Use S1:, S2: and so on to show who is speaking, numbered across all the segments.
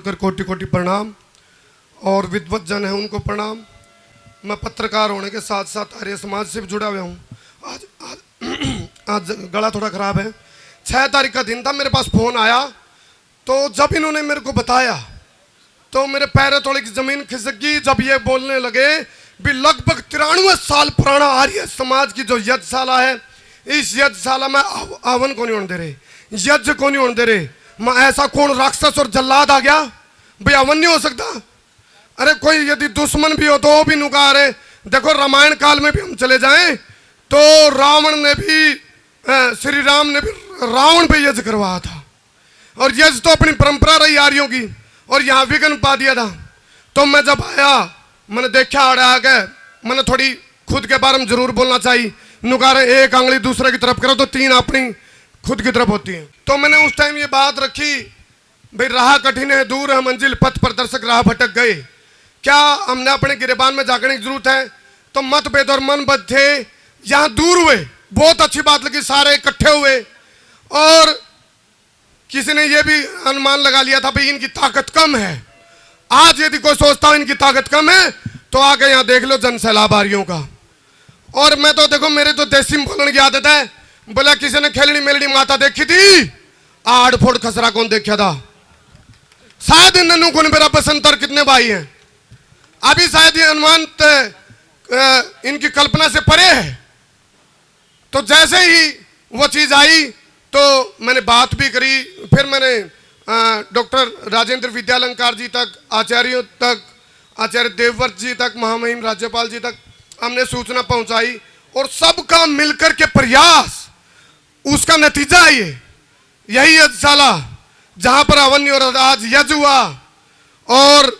S1: छोड़कर कोटि कोटि प्रणाम। और विद्वत जन है उनको प्रणाम। मैं पत्रकार होने के साथ साथ आर्य समाज से भी जुड़ा हुआ हूँ। आज गला थोड़ा खराब है। 6 तारीख का दिन था, मेरे पास फ़ोन आया तो जब इन्होंने मेरे को बताया तो मेरे पैर थोड़ी ज़मीन खिसक गई जब ये बोलने लगे भी लगभग 93 साल पुराना आर्य समाज की जो यज्ञशाला है, इस यज्ञशाला में हवन को नहीं होने दे रहे, यज्ञ को नहीं होने दे रहे। मैं ऐसा कौन राक्षस और जल्लाद आ गया भाई हवन नहीं हो सकता? अरे कोई यदि दुश्मन भी हो तो वो भी नुका रहे। देखो रामायण काल में भी हम चले जाएं तो रावण ने भी श्री राम ने भी रावण पे यज्ञ करवाया था, और यज्ञ तो अपनी परंपरा रही आर्यों की, और यहाँ विघ्न पा दिया था। तो मैं जब आया मैंने देखा आ गए, मैंने थोड़ी खुद के बारे में जरूर बोलना चाहिए। नुकारे एक आंगली दूसरे की तरफ करो तो 3 अपनी खुद की तरफ होती है। तो मैंने उस टाइम ये बात रखी भाई राह कठिन है दूर है मंजिल, पथ प्रदर्शक राह भटक गए। क्या हमने अपने गिरेबान में जागने की जरूरत है? तो मतभेद और मनबद्ध थे, यहाँ दूर हुए, बहुत अच्छी बात लगी, सारे इकट्ठे हुए। और किसी ने यह भी अनुमान लगा लिया था भाई इनकी ताकत कम है। आज यदि कोई सोचता हो इनकी ताकत कम है तो आगे यहाँ देख लो जन सैलाब आर्यों का। और मैं तो देखो मेरे तो देसी में बोलने की आदत है, बोला किसी ने खेलनी मेलनी माता देखी थी, आड़ फोड़ खसरा कौन देखा था? शायद इन नन्नू को मेरा बसंतर कितने भाई हैं, अभी शायद ये अनुमान इनकी कल्पना से परे है। तो जैसे ही वो चीज आई तो मैंने बात भी करी, फिर मैंने डॉक्टर राजेंद्र विद्यालंकार जी तक, आचार्यों तक, आचार्य देवव्रत जी तक, महामहिम राज्यपाल जी तक हमने सूचना पहुंचाई, और सबका मिलकर के प्रयास उसका नतीजा है यही यज्ञशाला जहां पर हवन और आज यज्ञ हुआ। और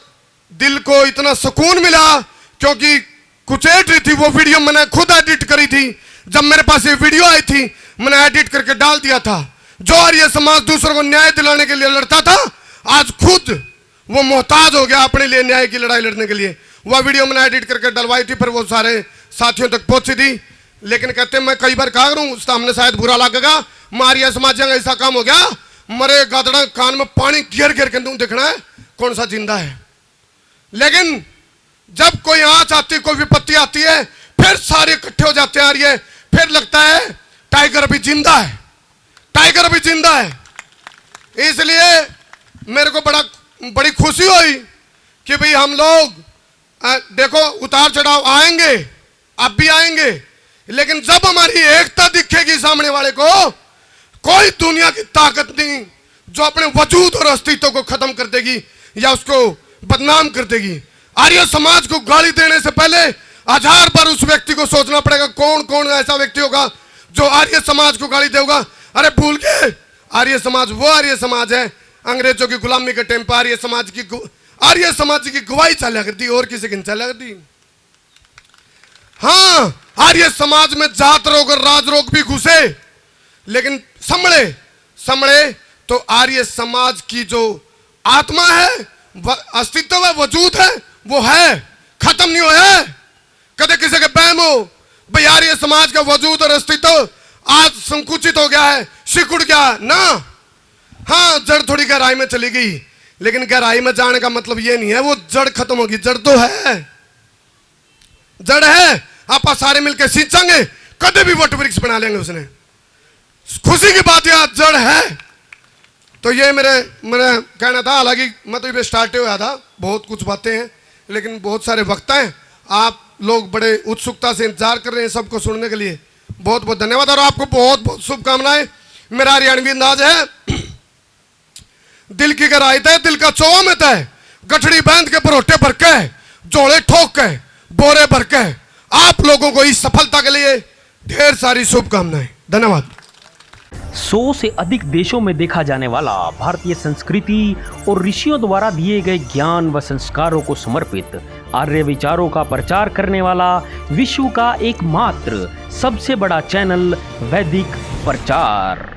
S1: दिल को इतना सुकून मिला क्योंकि कुछ एडिट थी, वो वीडियो मैंने खुद एडिट करी थी। जब मेरे पास ये वीडियो आई थी मैंने एडिट करके डाल दिया था। जो आर्य समाज दूसरों को न्याय दिलाने के लिए लड़ता था आज खुद वो मोहताज हो गया अपने लिए न्याय की लड़ाई लड़ने के लिए। वह वीडियो मैंने एडिट करके डलवाई थी, फिर वो सारे साथियों तक पहुंची थी। लेकिन कहते मैं कई बार कहा करूं हमने शायद बुरा लगेगा, आर्य समाज का ऐसा काम हो गया मरे गादड़ा कान में पानी घेर घेर के तुम देखना है कौन सा जिंदा है। लेकिन जब कोई आंच आती, कोई विपत्ति आती है, फिर सारे इकट्ठे हो जाते हैं आर्य, फिर लगता है टाइगर अभी जिंदा है, टाइगर अभी जिंदा है। इसलिए मेरे को बड़ी खुशी हुई कि भाई हम लोग देखो उतार चढ़ाव आएंगे, अब भी आएंगे, लेकिन जब हमारी एकता दिखेगी सामने वाले को, कोई दुनिया की ताकत नहीं जो अपने वजूद और अस्तित्व को खत्म कर देगी या उसको बदनाम कर देगी। आर्य समाज को गाली देने से पहले 1000 बार उस व्यक्ति को सोचना पड़ेगा कौन कौन ऐसा व्यक्ति होगा जो आर्य समाज को गाली देगा। अरे भूल गए आर्य समाज वो आर्य समाज है अंग्रेजों की गुलामी के टाइम पर आर्य समाज की गवाही चला करती और किसी की चला करती। हाँ आर्य समाज में जात रोग और राज रोग भी घुसे, लेकिन संभले तो आर्य समाज की जो आत्मा है, अस्तित्व है, वजूद है, वो है, खत्म नहीं हुआ। कदे किसी के बहम हो भाई आर्य समाज का वजूद और अस्तित्व आज संकुचित हो गया है, सिकुड़ गया ना। हाँ जड़ थोड़ी गहराई में चली गई, लेकिन गहराई में जाने का मतलब ये नहीं है वो जड़ खत्म होगी। जड़ तो है, जड़ है, आप सारे मिलकर सींचेंगे, कदे भी वट वृक्ष बना लेंगे उसने। खुशी की बात है जड़ है। तो ये मेरा कहना था। हालांकि मैं तो ये स्टार्ट हुआ था, बहुत कुछ बातें हैं, लेकिन बहुत सारे वक्ता हैं, आप लोग बड़े उत्सुकता से इंतजार कर रहे हैं सबको सुनने के लिए। बहुत बहुत धन्यवाद और आपको बहुत बहुत शुभकामनाएं। मेरा हरियाणवी अंदाज है, दिल की गहराई है, दिल का चौवा में है, गठड़ी बांध के परोटे भर के, जोड़े ठोक के, बोरे भर के, आप लोगों को इस सफलता के लिए ढेर सारी शुभकामनाएं। धन्यवाद।
S2: 100 से अधिक देशों में देखा जाने वाला भारतीय संस्कृति और ऋषियों द्वारा दिए गए ज्ञान व संस्कारों को समर्पित आर्य विचारों का प्रचार करने वाला विश्व का एकमात्र सबसे बड़ा चैनल वैदिक प्रचार।